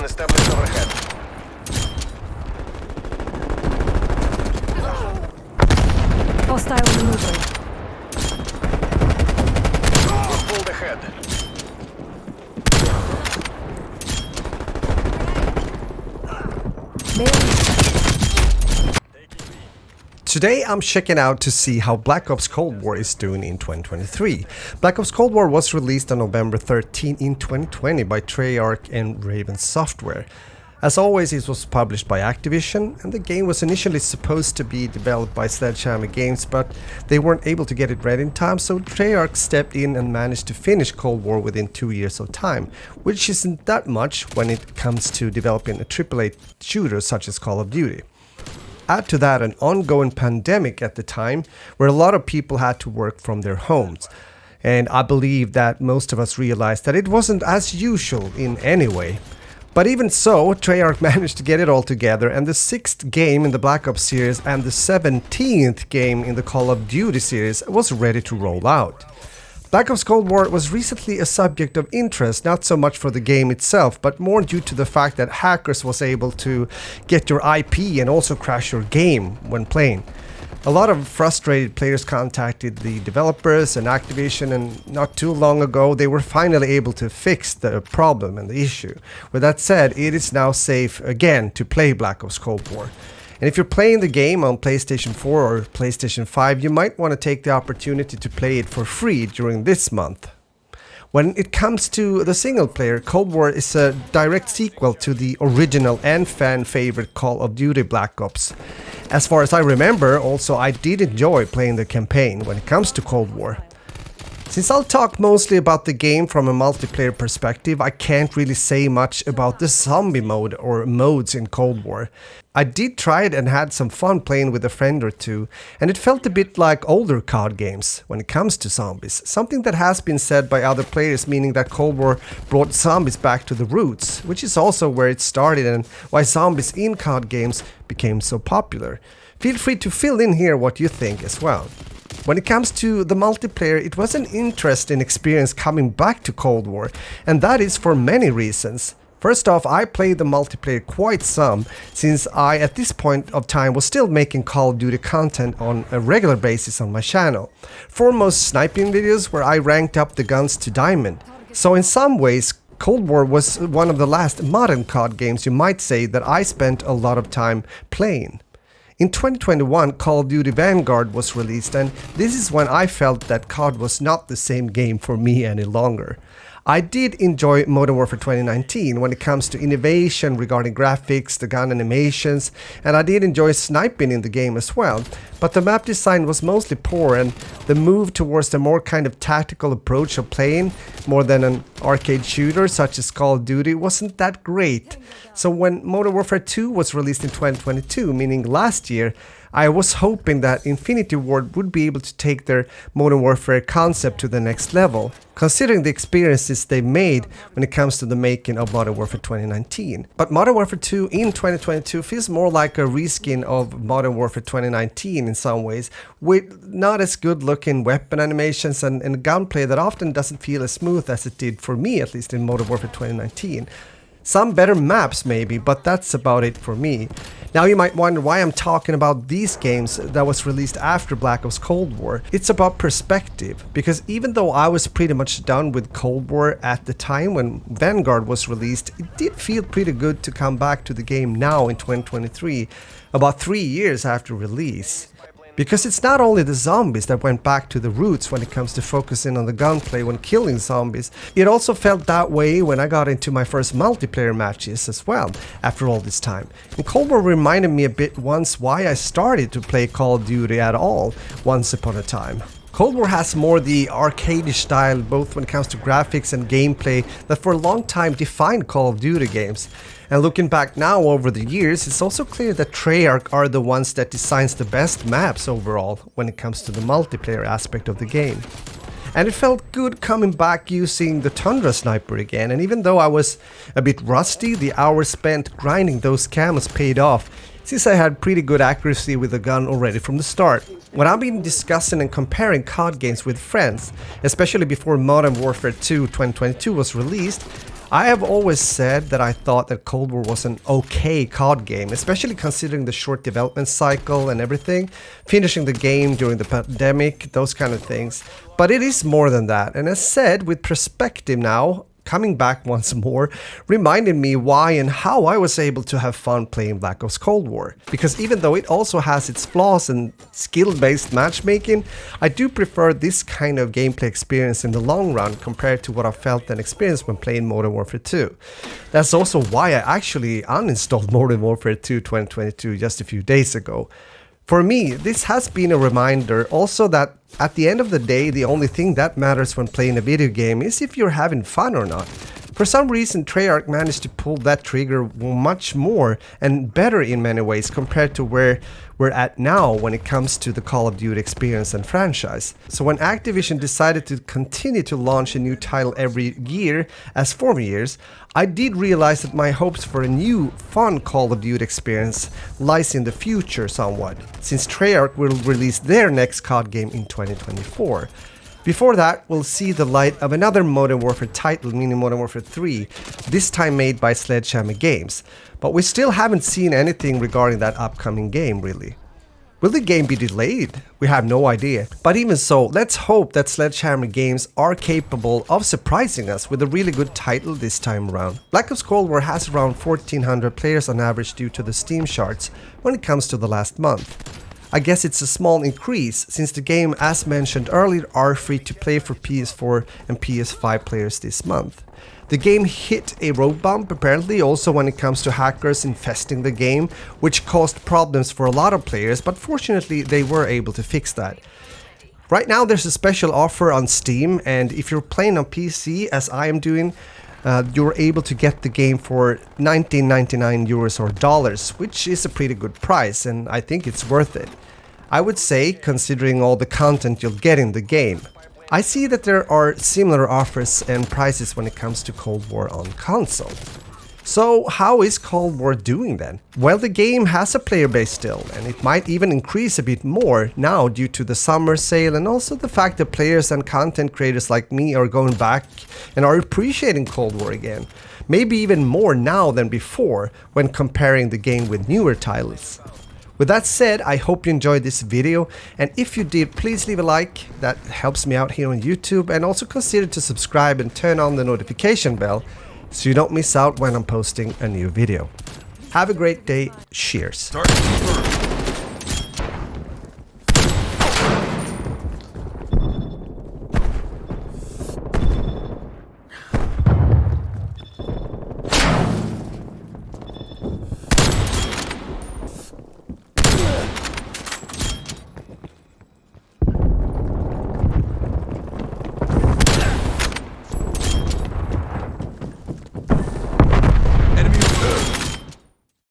being established overhead. Hostile removal. We're pulled ahead. Today I'm checking out to see how Black Ops Cold War is doing in 2023. Black Ops Cold War was released on November 13 in 2020 by Treyarch and Raven Software. As always, it was published by Activision, and the game was initially supposed to be developed by Sledgehammer Games, but they weren't able to get it ready in time, so Treyarch stepped in and managed to finish Cold War within 2 years of time, which isn't that much when it comes to developing a AAA shooter such as Call of Duty. Add to that an ongoing pandemic at the time, where a lot of people had to work from their homes. And I believe that most of us realized that it wasn't as usual in any way. But even so, Treyarch managed to get it all together, and the 6th game in the Black Ops series and the 17th game in the Call of Duty series was ready to roll out. Black Ops Cold War was recently a subject of interest, not so much for the game itself, but more due to the fact that hackers was able to get your IP and also crash your game when playing. A lot of frustrated players contacted the developers and Activision, and not too long ago they were finally able to fix the problem and the issue. With that said, it is now safe again to play Black Ops Cold War. And if you're playing the game on PlayStation 4 or PlayStation 5, you might want to take the opportunity to play it for free during this month. When it comes to the single player, Cold War is a direct sequel to the original and fan favorite Call of Duty Black Ops. As far as I remember, also I did enjoy playing the campaign when it comes to Cold War. Since I'll talk mostly about the game from a multiplayer perspective, I can't really say much about the zombie mode or modes in Cold War. I did try it and had some fun playing with a friend or two, and it felt a bit like older COD games when it comes to zombies. Something that has been said by other players, meaning that Cold War brought zombies back to the roots, which is also where it started and why zombies in COD games became so popular. Feel free to fill in here what you think as well. When it comes to the multiplayer, it was an interesting experience coming back to Cold War, and that is for many reasons. First off, I played the multiplayer quite some, since I at this point of time was still making Call of Duty content on a regular basis on my channel. Foremost sniping videos where I ranked up the guns to diamond. So in some ways, Cold War was one of the last modern COD games you might say that I spent a lot of time playing. In 2021, Call of Duty Vanguard was released, and this is when I felt that COD was not the same game for me any longer. I did enjoy Modern Warfare 2019 when it comes to innovation regarding graphics, the gun animations, and I did enjoy sniping in the game as well, but the map design was mostly poor, and the move towards the more kind of tactical approach of playing, more than an arcade shooter such as Call of Duty, wasn't that great. So when Modern Warfare 2 was released in 2022, meaning last year, I was hoping that Infinity Ward would be able to take their Modern Warfare concept to the next level, considering the experiences they made when it comes to the making of Modern Warfare 2019. But Modern Warfare 2 in 2022 feels more like a reskin of Modern Warfare 2019 in some ways, with not as good looking weapon animations and gunplay that often doesn't feel as smooth as it did for me, at least in Modern Warfare 2019. Some better maps maybe, but that's about it for me. Now you might wonder why I'm talking about these games that was released after Black Ops Cold War. It's about perspective, because even though I was pretty much done with Cold War at the time when Vanguard was released, it did feel pretty good to come back to the game now in 2023, about 3 years after release. Because it's not only the zombies that went back to the roots when it comes to focusing on the gunplay when killing zombies, it also felt that way when I got into my first multiplayer matches as well, after all this time. And Cold War reminded me a bit once why I started to play Call of Duty at all, once upon a time. Cold War has more the arcadish style both when it comes to graphics and gameplay that for a long time defined Call of Duty games. And looking back now over the years, it's also clear that Treyarch are the ones that designs the best maps overall when it comes to the multiplayer aspect of the game. And it felt good coming back using the Tundra Sniper again, and even though I was a bit rusty, the hours spent grinding those camos paid off, since I had pretty good accuracy with the gun already from the start. When I've been discussing and comparing COD games with friends, especially before Modern Warfare 2 2022 was released, I have always said that I thought that Cold War was an okay COD game, especially considering the short development cycle and everything, finishing the game during the pandemic, those kind of things. But it is more than that, and as said, with perspective now, coming back once more, reminded me why and how I was able to have fun playing Black Ops Cold War. Because even though it also has its flaws and skill-based matchmaking, I do prefer this kind of gameplay experience in the long run compared to what I felt and experienced when playing Modern Warfare 2. That's also why I actually uninstalled Modern Warfare 2 2022 just a few days ago. For me, this has been a reminder also that at the end of the day, the only thing that matters when playing a video game is if you're having fun or not. For some reason, Treyarch managed to pull that trigger much more and better in many ways compared to where we're at now when it comes to the Call of Duty experience and franchise. So when Activision decided to continue to launch a new title every year, as former years, I did realize that my hopes for a new, fun Call of Duty experience lies in the future somewhat, since Treyarch will release their next COD game in 2024. Before that, we'll see the light of another Modern Warfare title, meaning Modern Warfare 3, this time made by Sledgehammer Games. But we still haven't seen anything regarding that upcoming game, really. Will the game be delayed? We have no idea. But even so, let's hope that Sledgehammer Games are capable of surprising us with a really good title this time around. Black Ops Cold War has around 1,400 players on average due to the Steam charts when it comes to the last month. I guess it's a small increase, since the game, as mentioned earlier, are free to play for PS4 and PS5 players this month. The game hit a road bump apparently also when it comes to hackers infesting the game, which caused problems for a lot of players, but fortunately they were able to fix that. Right now there's a special offer on Steam, and if you're playing on PC, as I am doing, you're able to get the game for 19.99 euros or dollars, which is a pretty good price, and I think it's worth it. I would say, considering all the content you'll get in the game. I see that there are similar offers and prices when it comes to Cold War on console. So how is Cold War doing then? Well, the game has a player base still, and it might even increase a bit more now due to the summer sale and also the fact that players and content creators like me are going back and are appreciating Cold War again. Maybe even more now than before when comparing the game with newer titles. With that said, I hope you enjoyed this video, and if you did, please leave a like, that helps me out here on YouTube, and also consider to subscribe and turn on the notification bell so you don't miss out when I'm posting a new video. Have a great day, cheers.